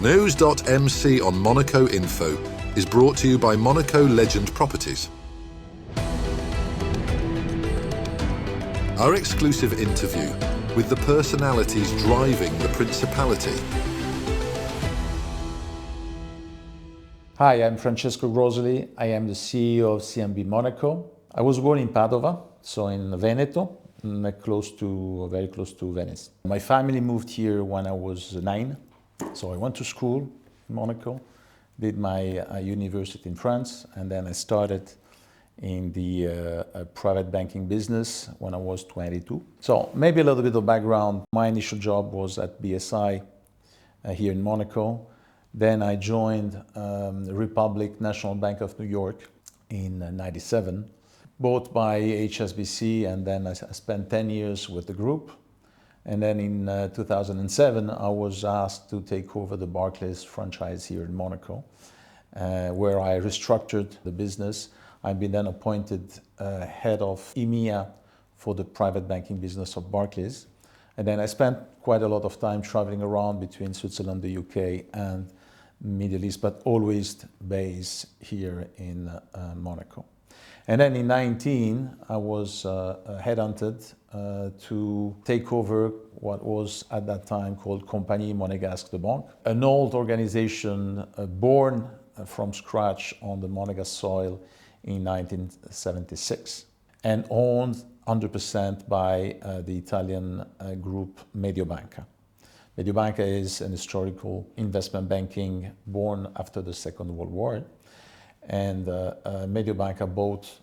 News.mc on Monaco Info is brought to you by Monaco Legend Properties. Our exclusive interview with the personalities driving the Principality. Hi, I'm Francesco Grosoli. I am the CEO of CMB Monaco. I was born in Padova, so in Veneto, very close to Venice. My family moved here when I was 9, so I went to school in Monaco, did my university in France, and then I started in the private banking business when I was 22. So maybe a little bit of background. My initial job was at BSI here in Monaco. Then I joined Republic National Bank of New York in '97, bought by HSBC, and then I spent 10 years with the group. And then in 2007, I was asked to take over the Barclays franchise here in Monaco, where I restructured the business. I've been then appointed head of EMEA for the private banking business of Barclays. And then I spent quite a lot of time traveling around between Switzerland, the UK, and Middle East, but always based here in Monaco. And then in 19, I was headhunted to take over what was at that time called Compagnie Monégasque de Banque, an old organization born from scratch on the Monegasque soil in 1976 and owned 100% by the Italian group Mediobanca. Mediobanca is an historical investment banking born after the Second World War. And Mediobanca bought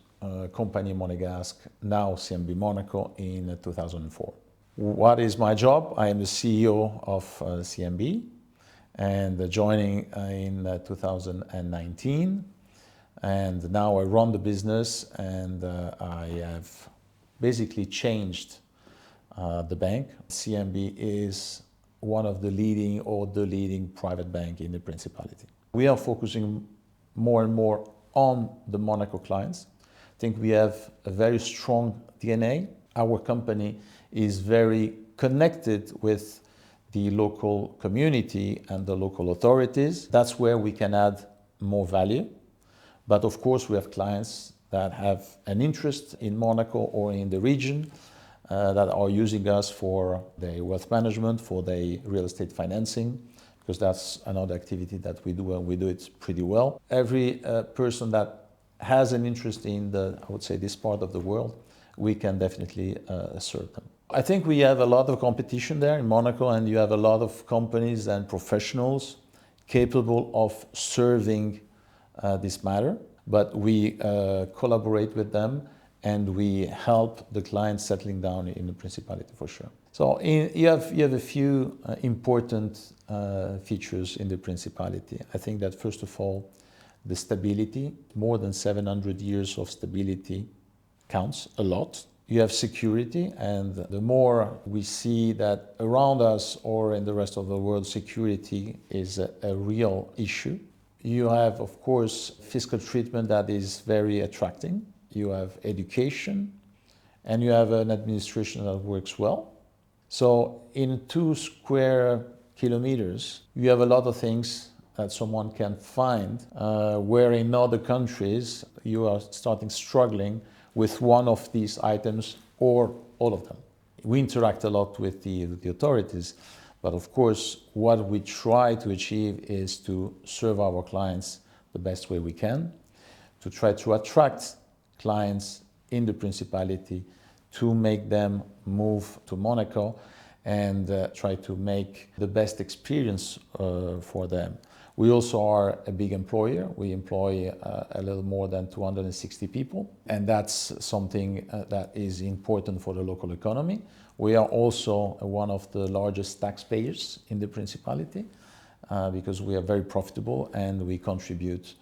Compagnie Monégasque, now CMB Monaco, in 2004. What is my job? I am the CEO of CMB, and joining in 2019. And now I run the business, and I have basically changed the bank. CMB is one of the leading private bank in the Principality. We are focusing more and more on the Monaco clients. I think we have a very strong DNA. Our company is very connected with the local community and the local authorities. That's where we can add more value. But of course, we have clients that have an interest in Monaco or in the region that are using us for their wealth management, for their real estate financing, because that's another activity that we do, and we do it pretty well. Every person that has an interest in I would say, this part of the world, we can definitely serve them. I think we have a lot of competition there in Monaco, and you have a lot of companies and professionals capable of serving this matter, but we collaborate with them, and we help the clients settling down in the Principality for sure. So you have a few important features in the Principality. I think that first of all, the stability, more than 700 years of stability counts a lot. You have security, and the more we see that around us or in the rest of the world, security is a real issue. You have, of course, fiscal treatment that is very attracting. You have education, and you have an administration that works well. So in 2 square kilometers, you have a lot of things that someone can find, where in other countries, you are struggling with one of these items or all of them. We interact a lot with the authorities, but of course, what we try to achieve is to serve our clients the best way we can, to try to attract clients in the Principality, to make them move to Monaco, and try to make the best experience for them. We also are a big employer. We employ a little more than 260 people, and that's something that is important for the local economy. We are also one of the largest taxpayers in the Principality because we are very profitable, and we contribute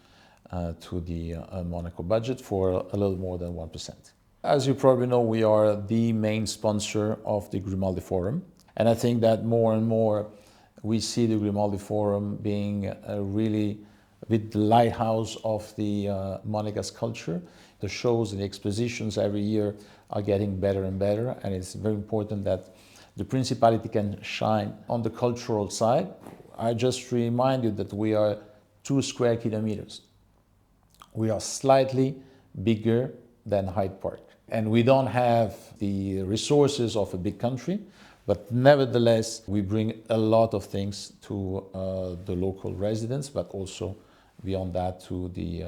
to the Monaco budget for a little more than 1%. As you probably know, we are the main sponsor of the Grimaldi Forum, and I think that more and more we see the Grimaldi Forum being really the lighthouse of the Monegasque culture. The shows and the expositions every year are getting better and better, and it's very important that the Principality can shine on the cultural side. I just remind you that we are 2 square kilometers. We are slightly bigger than Hyde Park. And we don't have the resources of a big country, but nevertheless, we bring a lot of things to the local residents, but also beyond that to the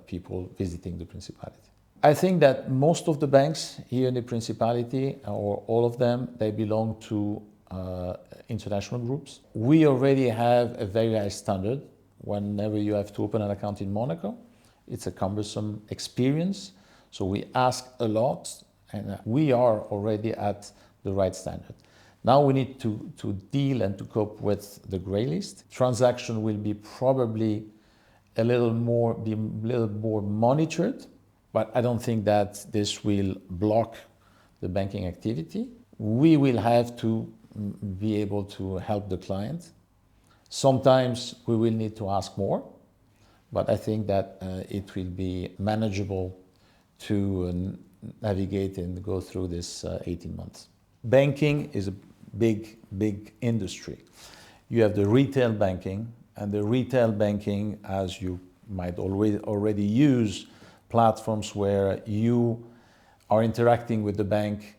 people visiting the Principality. I think that most of the banks here in the Principality, or all of them, they belong to international groups. We already have a very high standard. Whenever you have to open an account in Monaco, it's a cumbersome experience. So we ask a lot, and we are already at the right standard. Now we need to deal and to cope with the grey list. Transaction will be probably a little more monitored, but I don't think that this will block the banking activity. We will have to be able to help the client. Sometimes we will need to ask more, but I think that it will be manageable to navigate and go through this 18 months. Banking is a big industry. You have the retail banking, and the retail banking, as you might already use platforms where you are interacting with the bank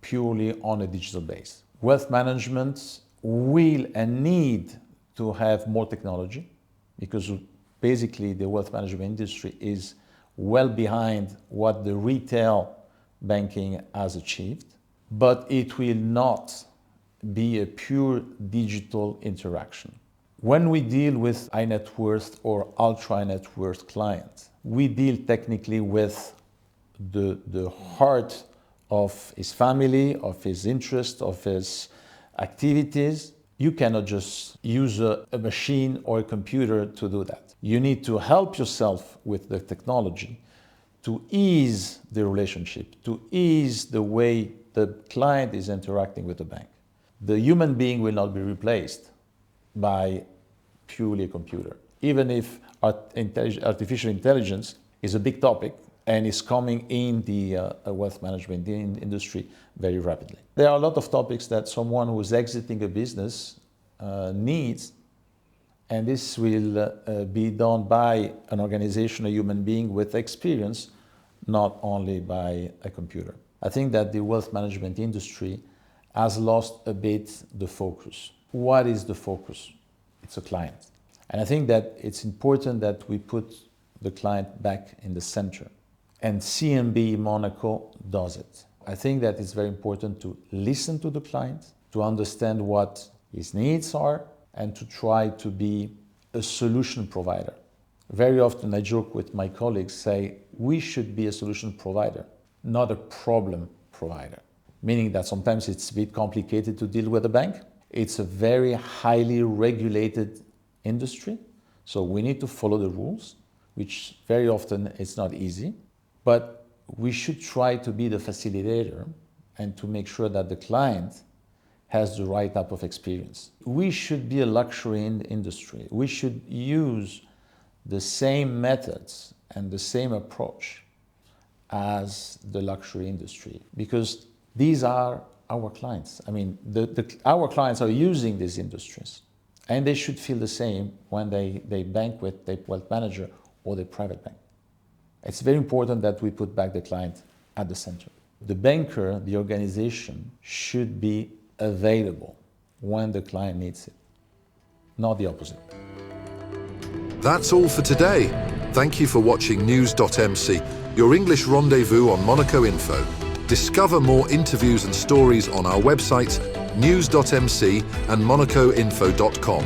purely on a digital base. Wealth management will and need to have more technology, because basically the wealth management industry is well behind what the retail banking has achieved, but it will not be a pure digital interaction. When we deal with high net worth or ultra net worth clients, we deal technically with the heart of his family, of his interest, of his activities. You cannot just use a machine or a computer to do that. You need to help yourself with the technology to ease the relationship, to ease the way the client is interacting with the bank. The human being will not be replaced by purely a computer. Even if artificial intelligence is a big topic and is coming in the wealth management industry very rapidly. There are a lot of topics that someone who is exiting a business needs, and this will be done by an organization, a human being with experience, not only by a computer. I think that the wealth management industry has lost a bit the focus. What is the focus? It's a client. And I think that it's important that we put the client back in the center. And CMB Monaco does it. I think that it's very important to listen to the client, to understand what his needs are, and to try to be a solution provider. Very often I joke with my colleagues, say, we should be a solution provider, not a problem provider. Meaning that sometimes it's a bit complicated to deal with a bank. It's a very highly regulated industry, so we need to follow the rules, which very often it's not easy. But we should try to be the facilitator and to make sure that the client has the right type of experience. We should be a luxury industry. We should use the same methods and the same approach as the luxury industry, because these are our clients. I mean, our clients are using these industries, and they should feel the same when they bank with their wealth manager or their private bank. It's very important that we put back the client at the center. The banker, the organization, should be available when the client needs it, not the opposite. That's all for today. Thank you for watching News.mc, your English rendezvous on Monaco Info. Discover more interviews and stories on our websites, news.mc and monacoinfo.com.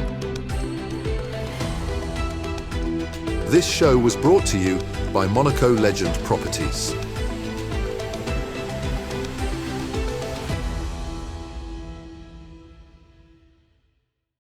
This show was brought to you by Monaco Legend Properties.